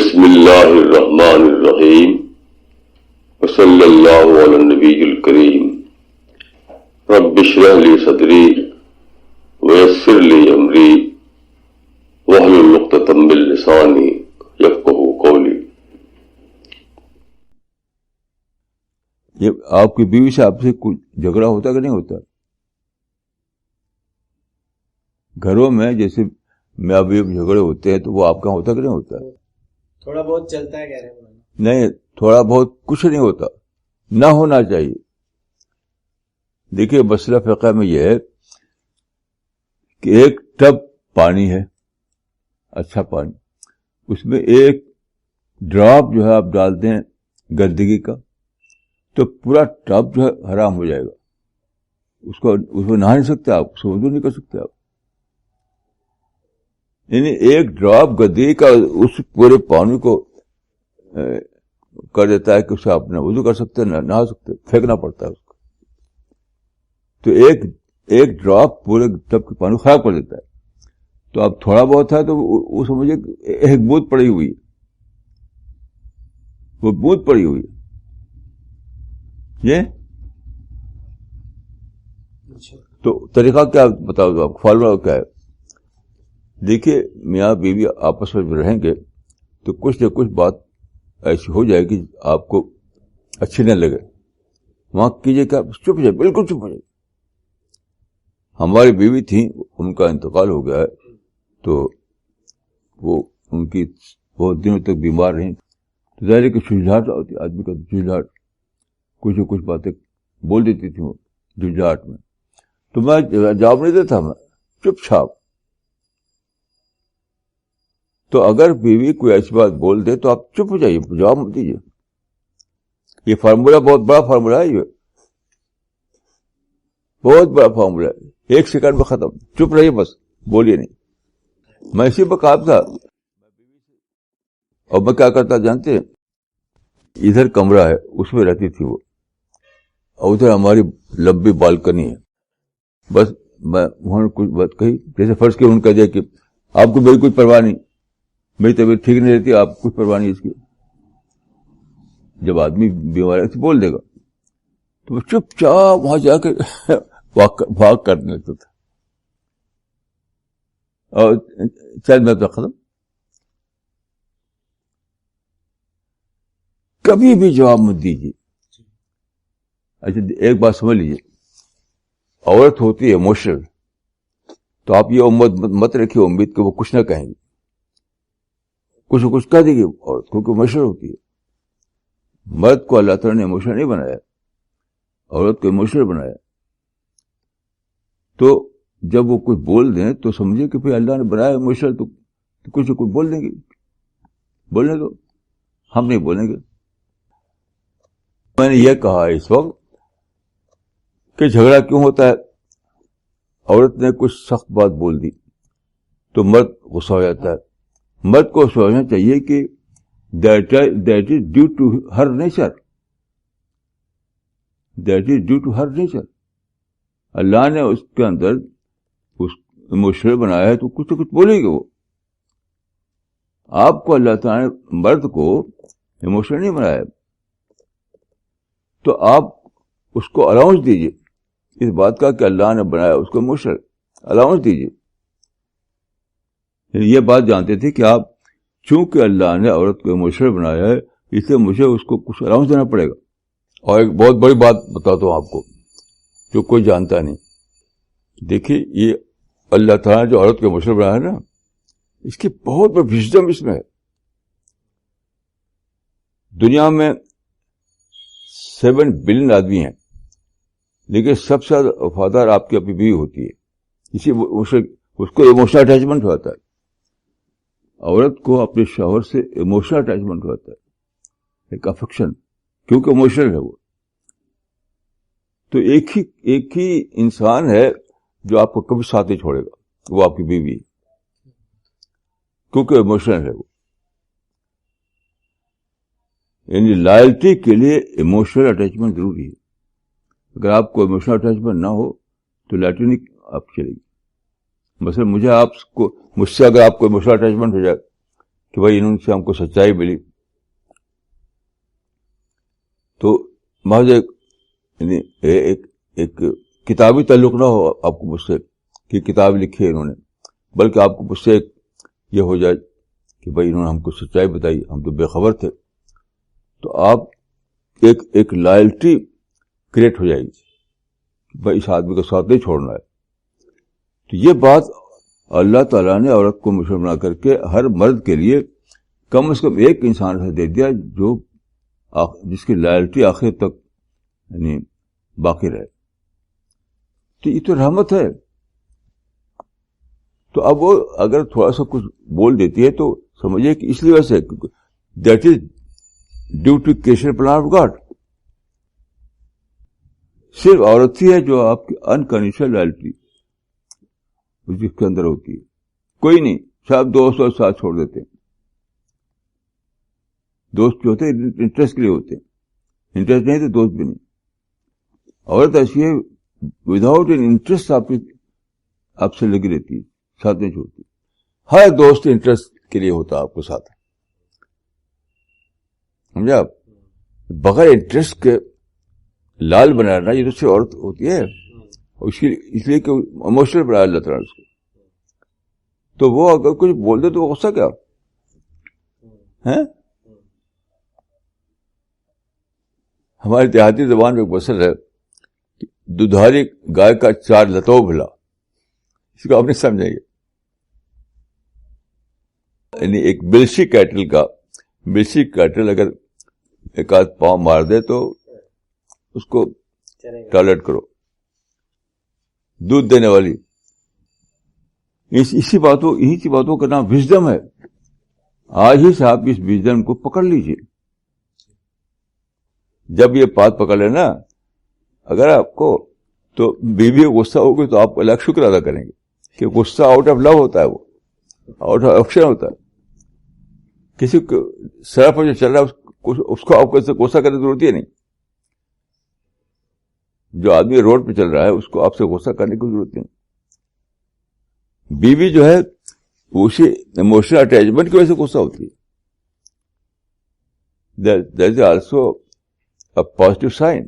بسم اللہ الرحمن الرحیم وصلی اللہ علی النبی الکریم رب اشرح لی صدری ویسر لی امری واحلل عقدۃ من لسانی یفقہوا قولی. یہ آپ کی بیوی سے آپ سے کچھ جھگڑا ہوتا کہ نہیں ہوتا؟ گھروں میں جیسے میاں بیوی جھگڑے ہوتے ہیں تو وہ آپ کا ہوتا کہ نہیں ہوتا؟ تھوڑا بہت چلتا ہے کہہ رہے ہیں. نہیں، تھوڑا بہت کچھ نہیں ہوتا، نہ ہونا چاہیے. دیکھیے مسئلہ فقہ میں یہ ہے کہ ایک ٹب پانی ہے، اچھا پانی، اس میں ایک ڈراپ جو ہے آپ ڈال دیں گندگی کا تو پورا ٹب جو ہے حرام ہو جائے گا. اس میں نہا نہیں سکتے آپ، اس کو وضو نہیں کر سکتے آپ. یعنی ایک ڈراپ گندگی کا اس پورے پانی کو کر دیتا ہے کہ اسے آپ نہ وضو کر سکتے نہا سکتے، پھینکنا پڑتا ہے اس کو. تو ایک ڈراپ پورے ٹب کے پانی خراب کر دیتا ہے. تو اب تھوڑا بہت ہے تو وہ سمجھے ایک بوند پڑی ہوئی ہے، وہ بوند پڑی ہوئی ہے. یہ تو طریقہ کیا بتاؤ دو آپ، فارمولا کیا ہے؟ دیکھیے میاں بیوی آپس میں رہیں گے تو کچھ نہ کچھ بات ایسی ہو جائے گی آپ کو اچھی نہ لگے. وہاں کیجیے کیا، چپ جائے، بالکل چپ ہو جائے. ہماری بیوی تھی، ان کا انتقال ہو گیا ہے تو وہ ان کی بہت دنوں تک بیمار رہیں. تو ظاہر کہ جھنجھلاہٹ ہوتی، آدمی کا جھنجھلاہٹ، کچھ نہ کچھ باتیں بول دیتی تھی وہ جھنجھلاہٹ میں. تو میں جواب نہیں دیتا، میں چپ چھاپ. تو اگر بیوی کوئی ایسی بات بول دے تو آپ چپ ہو جائیے، جواب مت دیجیے. یہ فارمولا بہت بڑا فارمولا ہے، یہ بہت بڑا فارمولا ہے. 1 سیکنڈ میں ختم. چپ رہیے، بس بولیے نہیں. میں اسی پر کہا تھا. اور میں کیا کرتا جانتے ہیں، ادھر کمرہ ہے اس میں رہتی تھی وہ، اور ادھر ہماری لمبی بالکنی ہے. بس میں وہاں نے کچھ بات کہی، جیسے فرض کی انہوں نے کہہ دیا کہ آپ کو میری کوئی پرواہ نہیں، میری طبیعت ٹھیک نہیں رہتی، آپ کچھ پرواہ نہیں اس کی. جب آدمی بیمار ہے تو بول دے گا. تو وہ چپ چاپ وہاں جا کے بھاگ کرنے لگتا تھا. اور چند منٹ میں ختم. کبھی بھی جواب مت دیجیے. اچھا ایک بات سمجھ لیجیے، عورت ہوتی ہے ایموشنل، تو آپ یہ امید مت رکھیے امید کہ وہ کچھ نہ کہیں گی. کچھ نہ کچھ کہہ دے گی عورت، کیونکہ ایموشنل ہوتی ہے. مرد کو اللہ تعالیٰ نے ایموشنل نہیں بنایا، عورت کو ایموشنل بنایا. تو جب وہ کچھ بول دیں تو سمجھے کہ پھر اللہ نے بنایا ایموشنل، تو کچھ نہ کچھ بول دیں گے. بولنے دو، ہم نہیں بولیں گے. میں نے یہ کہا اس وقت کہ جھگڑا کیوں ہوتا ہے؟ عورت نے کچھ سخت بات بول دی تو مرد غصہ ہو جاتا ہے. مرد کو سوچنا چاہیے کہ that is due to her nature, that is due to her nature. اللہ نے اس کے اندر اس ایموشنل بنایا ہے تو کچھ نہ کچھ بولے گا وہ. آپ کو اللہ تعالیٰ نے مرد کو ایموشنل نہیں بنایا، تو آپ اس کو الاؤنس دیجیے اس بات کا کہ اللہ نے بنایا اس کو ایموشنل. الاؤنس دیجیے. یہ بات جانتے تھے کہ آپ چونکہ اللہ نے عورت کو ایموشنل بنایا ہے اس لیے مجھے اس کو کچھ الاؤنس دینا پڑے گا. اور ایک بہت بڑی بات بتاتا ہوں آپ کو جو کوئی جانتا نہیں. دیکھیے یہ اللہ تعالیٰ نے جو عورت کو ایموشنل بنایا ہے نا، اس کی بہت بڑی وژڈم اس میں ہے. دنیا میں 7 بلین آدمی ہیں، لیکن سب سے زیادہ وفادار آپ کی اپنی بیوی ہوتی ہے. اس کو ایموشنل اٹیچمنٹ ہوتا ہے. عورت کو اپنے شوہر سے ایموشنل اٹیچمنٹ ہوتا ہے، ایک افیکشن، کیونکہ ایموشنل ہے وہ. تو ایک ہی انسان ہے جو آپ کو کبھی ساتھ نہیں چھوڑے گا، وہ آپ کی بیوی ہے، کیونکہ ایموشنل ہے وہ. یعنی لائلٹی کے لیے ایموشنل اٹیچمنٹ ضروری ہے. اگر آپ کو ایموشنل اٹیچمنٹ نہ ہو تو لائلٹی نہیں آپ چلے گی. مثلا مجھ سے اگر آپ کو ایموشنل اٹیچمنٹ ہو جائے کہ بھائی انہوں سے ہم کو سچائی ملی. تو محض ایک کتابی تعلق نہ ہو آپ کو مجھ سے کہ کتاب لکھی ہے انہوں نے، بلکہ آپ کو مجھ سے یہ ہو جائے کہ بھائی انہوں نے ہم کو سچائی بتائی، ہم تو بے خبر تھے. تو آپ ایک لائلٹی کریٹ ہو جائے گی، بھائی اس آدمی کا ساتھ نہیں چھوڑنا ہے. تو یہ بات اللہ تعالیٰ نے عورت کو مشہور بنا کر کے ہر مرد کے لیے کم از کم ایک انسان سے دے دیا جو جس کی لائلٹی آخر تک یعنی باقی رہے. تو یہ تو رحمت ہے. تو اب وہ اگر تھوڑا سا کچھ بول دیتی ہے تو سمجھیے کہ اس لیے ویسے that is due to creation plan of God. صرف عورت ہی ہے جو آپ کی انکنڈیشنل لائلٹی اس کے اندر ہوتی ہے، کوئی نہیں. سب دوست اور ساتھ چھوڑ دیتے ہیں. دوست جو ہوتے ہیں انٹرسٹ کے لیے ہوتے ہیں، انٹرسٹ نہیں تو دوست بھی نہیں. عورت ایسی ہے وداؤٹ این انٹرسٹ آپ سے لگی رہتی ہے، ساتھ نہیں چھوڑتی. ہر دوست انٹرسٹ کے لیے ہوتا ہے آپ کو ساتھ، سمجھا آپ. بغیر انٹرسٹ کے لال بنانا یہ تو صرف عورت ہوتی ہے، اس لیے کہ اموشنل بنایا اللہ تعالیٰ اس کو. تو وہ اگر کچھ بول دے تو وہ غصہ کیا ہے. ہماری دیہاتی زبان میں ایک مسئلہ ہے، دودھاری گائے کا چار لتو بھلا، اس کو آپ نہیں سمجھیں گے. یعنی ایک بلشی کیٹل اگر ایک آدھ پاؤں مار دے تو اس کو ٹالٹ کرو. دودھ دینے والی اسی باتوں کا نام وژڈم ہے. آج ہی سے آپ اس وژڈم کو پکڑ لیجیے. جب یہ بات پکڑ لینا اگر آپ کو، تو بیوی غصہ ہوگی تو آپ الگ شکر ادا کریں گے کہ غصہ آؤٹ آف لو ہوتا ہے، وہ آؤٹ آف ایکشن ہوتا ہے. کسی کو سڑک پر جو چل رہا ہے اس کو آپ کو غصہ کرنے کی ضرورت ہی نہیں. جو آدمی روڈ پہ چل رہا ہے اس کو آپ سے غصہ کرنے کی ضرورت نہیں. بیوی جو ہے اسی ایموشنل اٹیچمنٹ کی وجہ سے غصہ ہوتی ہے. That is also a positive sign.